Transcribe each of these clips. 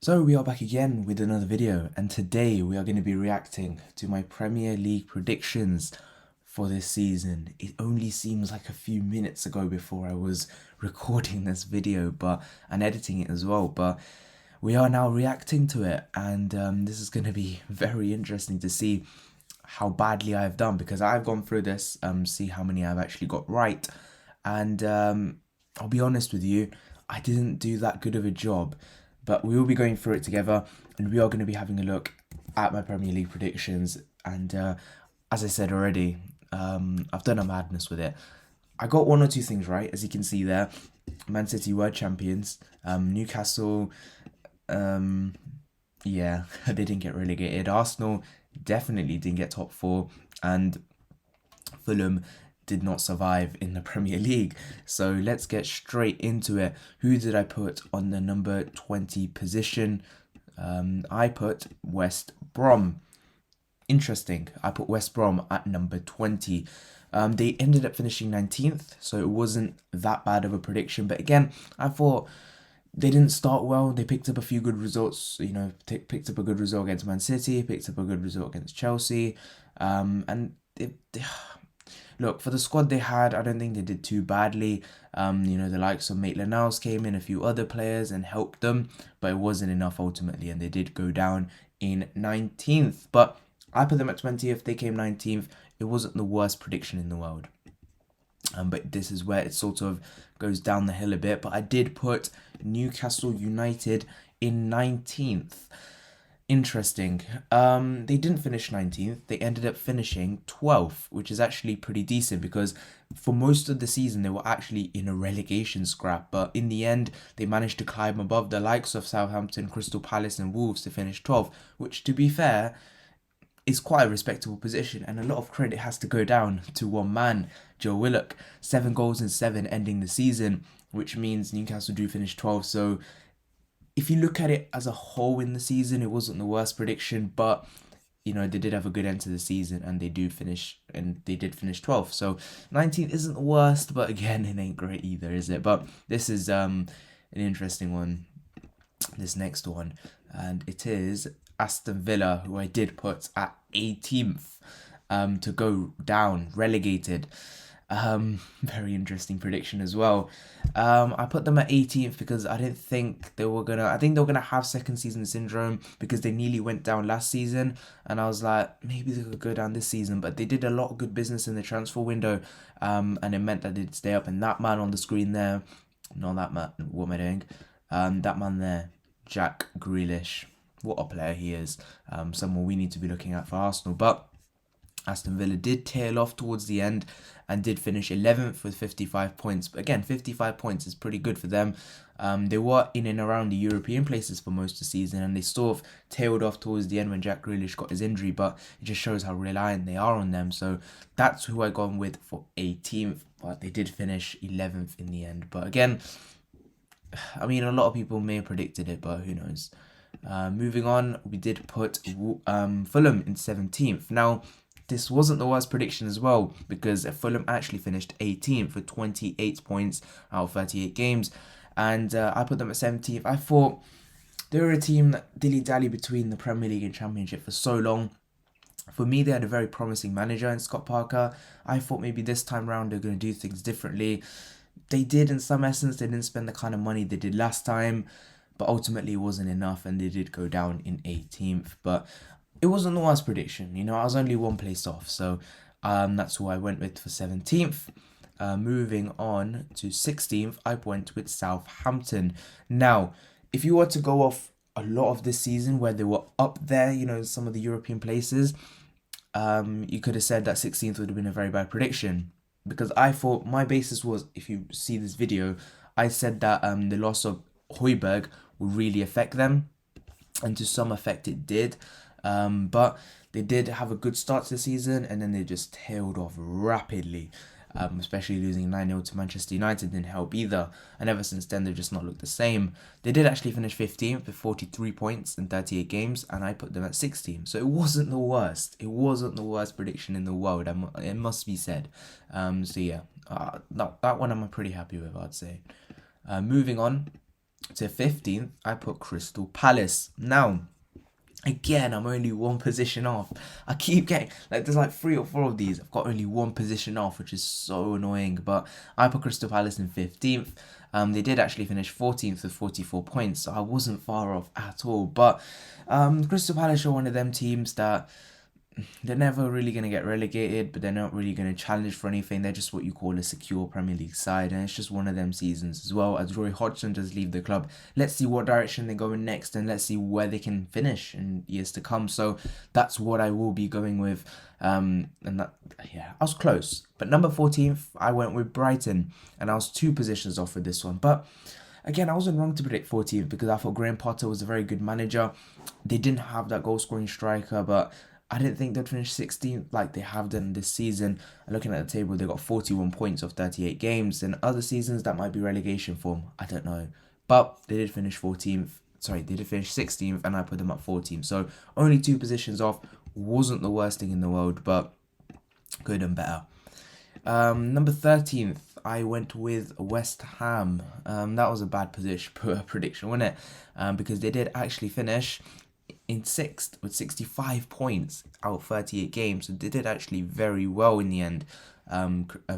So we are back again with another video, and today we are going to be reacting to my Premier League predictions for this season. It only seems like a few minutes ago before I was recording this video and editing it as well, but we are now reacting to it, and this is going to be very interesting to see how badly I've done, because I've gone through this, see how many I've actually got right, and I'll be honest with you, I didn't do that good of a job, but we will be going through it together, and we are going to be having a look at my Premier League predictions. And as I said already, I've done a madness with it. I got one or two things right, as you can see there. Man City were champions. Newcastle, yeah, they didn't get relegated. Arsenal definitely didn't get top four, and Fulham did not survive in the Premier League. So let's get straight into it. Who did I put on the number 20 position? I put West Brom. Interesting. I put West Brom at number 20. They ended up finishing 19th, so it wasn't that bad of a prediction. But again, I thought they didn't start well. They picked up a few good results. Picked up a good result against Man City, picked up a good result against Chelsea, and look, for the squad they had, I don't think they did too badly. The likes of Maitland-Niles came in, a few other players, and helped them, but it wasn't enough ultimately, and they did go down in 19th. But I put them at 20th. They came 19th. It wasn't the worst prediction in the world. But this is where it sort of goes down the hill a bit. But I did put Newcastle United in 19th. Interesting. They didn't finish 19th. They ended up finishing 12th, which is actually pretty decent, because for most of the season they were actually in a relegation scrap. But in the end, they managed to climb above the likes of Southampton, Crystal Palace and Wolves to finish 12th, which, to be fair, is quite a respectable position, and a lot of credit has to go down to one man, Joe Willock. 7 goals in 7 ending the season, which means Newcastle do finish 12th. So if you look at it as a whole in the season, it wasn't the worst prediction, but they did have a good end to the season, and they did finish 12th. So 19th isn't the worst, but again, it ain't great either, is it? But this is an interesting one, this next one, and it is Aston Villa, who I did put at 18th, to go down, relegated. Very interesting prediction as well. I put them at 18th because I didn't think they were gonna. I think they were gonna have second season syndrome, because they nearly went down last season, and I was like, maybe they could go down this season. But they did a lot of good business in the transfer window, and it meant that they'd stay up. And that man on the screen there, not that man. What am I doing? That man there, Jack Grealish. What a player he is. Someone we need to be looking at for Arsenal. But Aston Villa did tail off towards the end and did finish 11th with 55 points. But again, 55 points is pretty good for them. They were in and around the European places for most of the season, and they sort of tailed off towards the end when Jack Grealish got his injury, but it just shows how reliant they are on them. So that's who I gone with for 18th, but they did finish 11th in the end. But again, I mean, a lot of people may have predicted it, but who knows. Moving on, we did put Fulham in 17th. Now, this wasn't the worst prediction as well, because Fulham actually finished 18th with 28 points out of 38 games. And I put them at 17th. I thought they were a team that dilly-dally between the Premier League and Championship for so long. For me, they had a very promising manager in Scott Parker. I thought maybe this time round they're going to do things differently. They did in some essence. They didn't spend the kind of money they did last time, but ultimately it wasn't enough, and they did go down in 18th. But it wasn't the worst prediction. I was only one place off, so that's who I went with for 17th. Moving on to 16th, I went with Southampton. Now, if you were to go off a lot of this season where they were up there, some of the European places, you could have said that 16th would have been a very bad prediction, because I thought my basis was, if you see this video, I said that the loss of Højbjerg would really affect them, and to some effect it did. But they did have a good start to the season, and then they just tailed off rapidly, especially losing 9-0 to Manchester United didn't help either, and ever since then they've just not looked the same. They did actually finish 15th with 43 points in 38 games, and I put them at 16th, so it wasn't the worst. It wasn't the worst prediction in the world, it must be said. So yeah, that one I'm pretty happy with, I'd say. Moving on, To 15th, I put Crystal Palace. Now, again, I'm only one position off. I keep getting, like, there's like 3 or 4 of these. I've got only one position off, which is so annoying. But I put Crystal Palace in 15th. They did actually finish 14th with 44 points, so I wasn't far off at all. But Crystal Palace are one of them teams that they're never really going to get relegated, but they're not really going to challenge for anything. They're just what you call a secure Premier League side, and it's just one of them seasons as well. As Roy Hodgson does leave the club, let's see what direction they go in next, and let's see where they can finish in years to come. So that's what I will be going with. And that, yeah, I was close. But number 14th, I went with Brighton, and I was 2 positions off with this one. But again, I wasn't wrong to predict 14th because I thought Graham Potter was a very good manager. They didn't have that goal scoring striker, but I didn't think they'd finish 16th like they have done this season. And looking at the table, they got 41 points off 38 games. In other seasons, that might be relegation form. I don't know. But they did finish 14th. Sorry, they did finish 16th, and I put them at 14th. So only 2 positions off. Wasn't the worst thing in the world, but could have done better. Number 13th, I went with West Ham. That was a bad prediction, wasn't it? Because they did actually finish in 6th with 65 points out of 38 games. So they did actually very well in the end,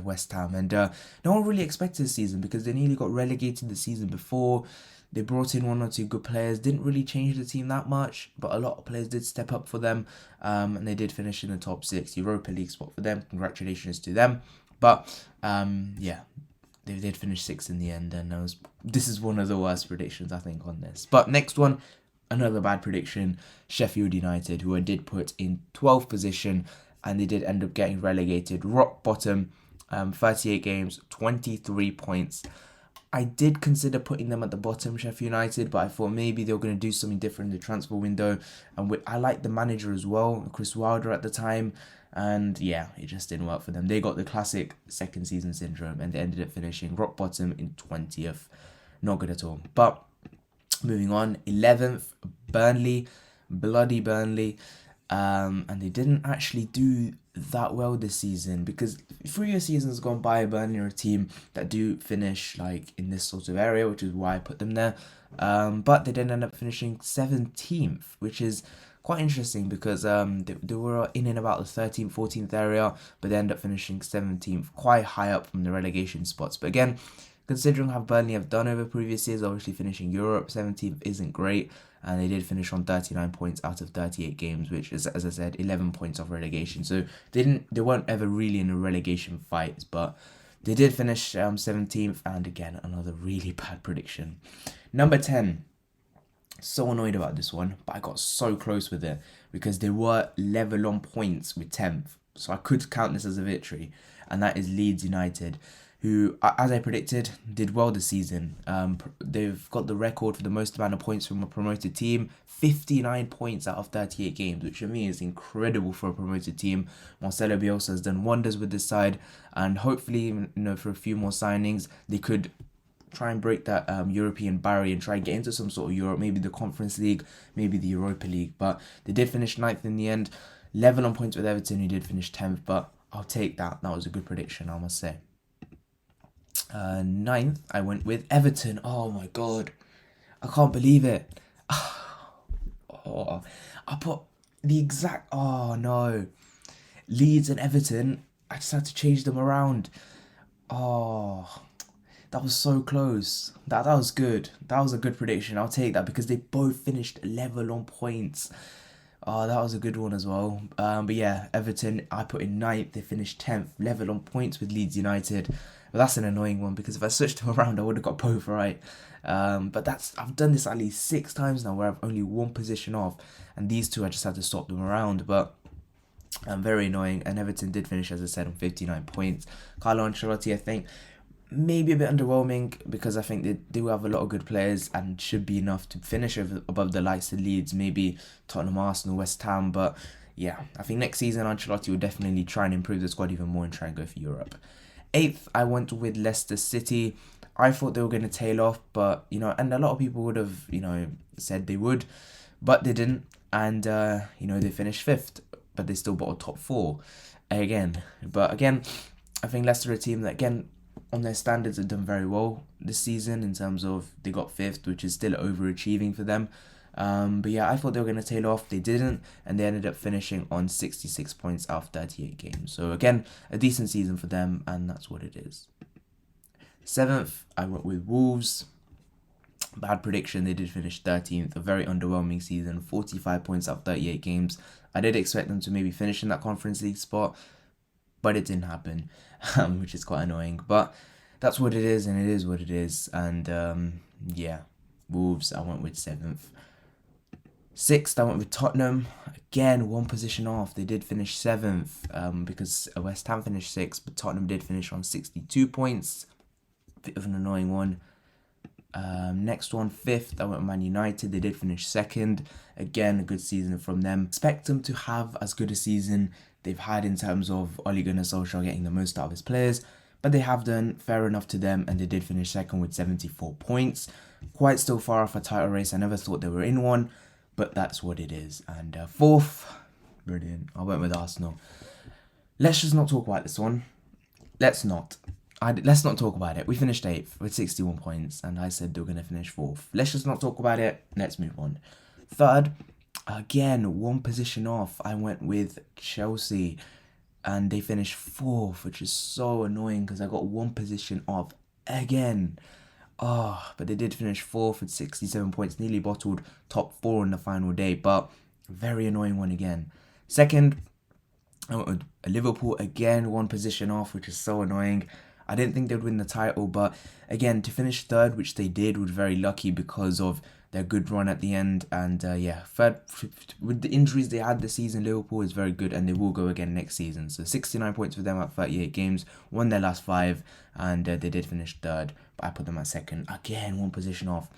West Ham. And no one really expected the season because they nearly got relegated the season before. They brought in 1 or 2 good players, didn't really change the team that much, but a lot of players did step up for them, and they did finish in the top 6, Europa League spot for them. Congratulations to them. But yeah, they did finish 6th in the end, and this is one of the worst predictions I think on this. But next one, another bad prediction, Sheffield United, who I did put in 12th position, and they did end up getting relegated, rock bottom, 38 games, 23 points. I did consider putting them at the bottom, Sheffield United, but I thought maybe they were going to do something different in the transfer window. And I liked the manager as well, Chris Wilder at the time. And yeah, it just didn't work for them. They got the classic second season syndrome, and they ended up finishing rock bottom in 20th. Not good at all. But moving on, 11th, Burnley, bloody Burnley. And they didn't actually do that well this season because 3 seasons gone by, Burnley are a team that do finish like in this sort of area, which is why I put them there. But they did end up finishing 17th, which is quite interesting because they were in and about the 13th, 14th area, but they end up finishing 17th, quite high up from the relegation spots. But again, considering how Burnley have done over previous years, obviously finishing Europe 17th isn't great, and they did finish on 39 points out of 38 games, which is, as I said, 11 points off relegation. So they weren't ever really in a relegation fight, but they did finish 17th, and again, another really bad prediction. Number 10. So annoyed about this one, but I got so close with it because they were level on points with 10th. So I could count this as a victory, and that is Leeds United, who, as I predicted, did well this season. They've got the record for the most amount of points from a promoted team, 59 points out of 38 games, which for me is incredible for a promoted team. Marcelo Bielsa has done wonders with this side, and hopefully, for a few more signings, they could try and break that European barrier and try and get into some sort of Europe, maybe the Conference League, maybe the Europa League. But they did finish 9th in the end, level on points with Everton, who did finish 10th, but I'll take that. That was a good prediction, I must say. 9th, I went with Everton. Oh my god, I can't believe it. I put the exact. Oh no, Leeds and Everton. I just had to change them around. Oh, that was so close. That was good. That was a good prediction. I'll take that because they both finished level on points. Oh, that was a good one as well. But yeah, Everton, I put in 9th. They finished 10th, level on points with Leeds United. But that's an annoying one because if I switched them around, I would have got both right. But I've done this at least 6 times now where I've only one position off. And these two, I just had to swap them around. But very annoying. And Everton did finish, as I said, on 59 points. Carlo Ancelotti, I think, maybe a bit underwhelming because I think they do have a lot of good players and should be enough to finish above the likes of Leeds, maybe Tottenham, Arsenal, West Ham. But yeah, I think next season Ancelotti will definitely try and improve the squad even more and try and go for Europe. 8th, I went with Leicester City. I thought they were going to tail off, but, and a lot of people would have, said they would, but they didn't. And, they finished 5th, but they still bought a top 4 again. But again, I think Leicester are a team that, again, on their standards, have done very well this season in terms of they got 5th, which is still overachieving for them. But yeah, I thought they were going to tail off. They didn't, and they ended up finishing on 66 points out of 38 games. So again, a decent season for them, and that's what it is. 7th, I went with Wolves. Bad prediction, they did finish 13th. A very underwhelming season, 45 points out of 38 games. I did expect them to maybe finish in that Conference League spot, but it didn't happen, which is quite annoying. But that's what it is, and it is what it is. And yeah, Wolves, I went with 7th. 6th, I went with Tottenham. Again, one position off. They did finish 7th because West Ham finished 6th, but Tottenham did finish on 62 points. Bit of an annoying one. Next one, 5th, I went with Man United. They did finish 2nd. Again, a good season from them. Expect them to have as good a season they've had in terms of Ole Gunnar Solskjaer getting the most out of his players. But they have done fair enough to them, and they did finish 2nd with 74 points. Quite still far off a title race. I never thought they were in one, but that's what it is. And 4th, brilliant, I went with Arsenal. Let's just not talk about this one. Let's not talk about it. We finished 8th with 61 points, and I said they were going to finish 4th. Let's just not talk about it. Let's move on. 3rd, again, one position off. I went with Chelsea, and they finished 4th, which is so annoying because I got one position off again. But they did finish 4th with 67 points, nearly bottled top 4 on the final day, but very annoying one again. 2nd, I went with Liverpool, again, one position off, which is so annoying. I didn't think they'd win the title, but again, to finish 3rd, which they did, was very lucky because of their good run at the end. And yeah, 3rd, with the injuries they had this season, Liverpool is very good, and they will go again next season. So 69 points for them at 38 games, won their last 5, and they did finish 3rd, but I put them at 2nd. Again, one position off.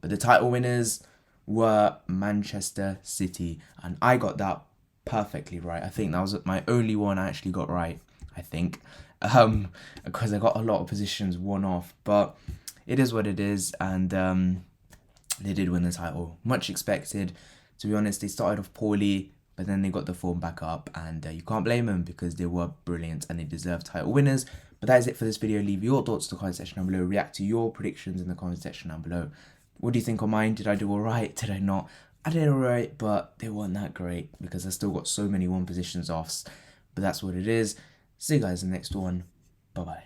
But the title winners were Manchester City, and I got that perfectly right. I think that was my only one I actually got right, I think. Because I got a lot of positions one off, but it is what it is, and they did win the title. Much expected, to be honest. They started off poorly, but then they got the form back up, and you can't blame them because they were brilliant and they deserve title winners. But that is it for this video. Leave your thoughts in the comment section down below. React to your predictions in the comment section down below. What do you think of mine? Did I do alright? Did I not? I did alright, but they weren't that great because I still got so many one positions offs. But that's what it is. See you guys in the next one. Bye-bye.